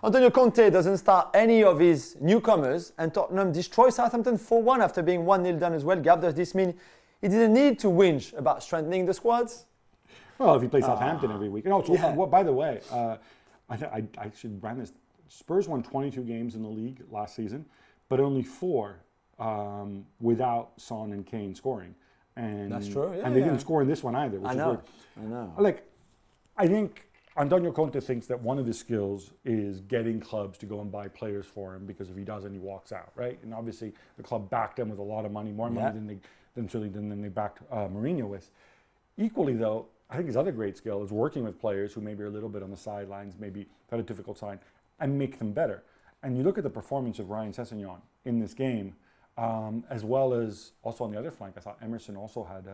Antonio Conte doesn't start any of his newcomers, and Tottenham destroy Southampton 4-1 after being 1-0 down as well. Gav, does this mean he didn't need to whinge about strengthening the squads? Well, if he plays Southampton every week. By the way, I actually ran this. Spurs won 22 games in the league last season, but only 4 without Son and Kane scoring. And that's true. Yeah, and they didn't score in this one either. Which I know. I think Antonio Conte thinks that one of his skills is getting clubs to go and buy players for him, because if he doesn't, he walks out, right? And obviously the club backed him with a lot of money, more money than they backed Mourinho with. Equally, though, I think his other great skill is working with players who maybe are a little bit on the sidelines, maybe had a difficult time, and make them better. And you look at the performance of Ryan Sessegnon in this game, as well as also on the other flank. I thought Emerson also had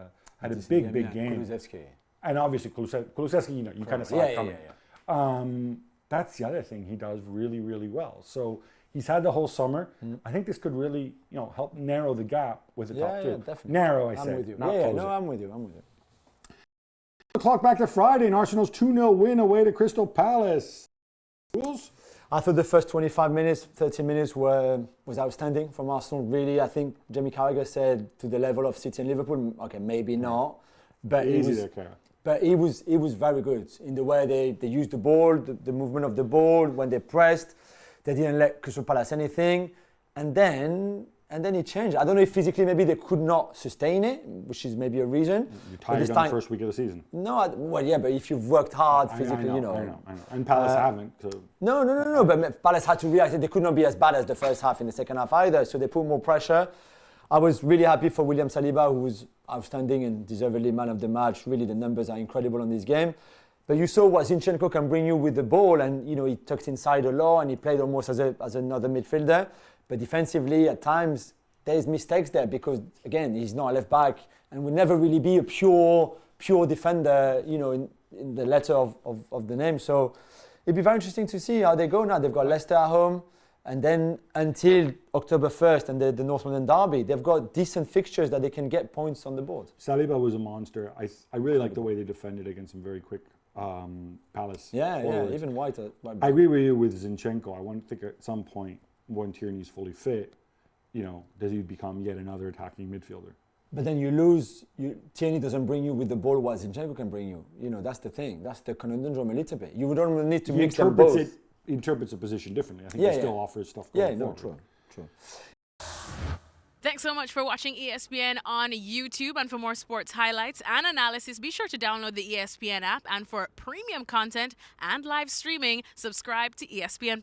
a big game. Kulusevski. And obviously Kulusevski, you kind of saw it coming. That's the other thing he does really, really well. So he's had the whole summer. I think this could really, help narrow the gap with the top two. Yeah, definitely. Narrow, I'm say. with you. I'm with you. The clock back to Friday, and Arsenal's 2-0 win away to Crystal Palace. Juls? I thought the first 25 minutes, 30 minutes was outstanding from Arsenal. Really, I think Jamie Carragher said to the level of City and Liverpool. Okay, maybe not, but he was very good in the way they used the ball, the movement of the ball when they pressed. They didn't let Crystal Palace anything, and then it changed. I don't know if physically maybe they could not sustain it, which is maybe a reason. You tired on the first week of the season. No, but if you've worked hard physically, I know. And Palace haven't. So. No. But Palace had to realize that they could not be as bad as the first half in the second half either. So they put more pressure. I was really happy for William Saliba, who was outstanding and deservedly man of the match. Really, the numbers are incredible on this game. But you saw what Zinchenko can bring you with the ball, and he tucked inside a lot, and he played almost as another midfielder. But defensively, at times, there's mistakes there because, again, he's not a left back and will never really be a pure defender, in the letter of the name. So it'd be very interesting to see how they go now. They've got Leicester at home, and then until October 1st and the North London derby, they've got decent fixtures that they can get points on the board. Saliba was a monster. I really like the way they defended against some very quick Palace forwards. Even White. I agree with you with Zinchenko. I think at some point, when Tierney's fully fit, does he become yet another attacking midfielder? But then you lose. Tierney doesn't bring you with the ball what Zinchenko can bring you. That's the thing. That's the conundrum a little bit. You would only need to mix them both. He interprets the position differently. I think he still offers stuff going forward. True. Thanks so much for watching ESPN on YouTube. And for more sports highlights and analysis, be sure to download the ESPN app. And for premium content and live streaming, subscribe to ESPN+.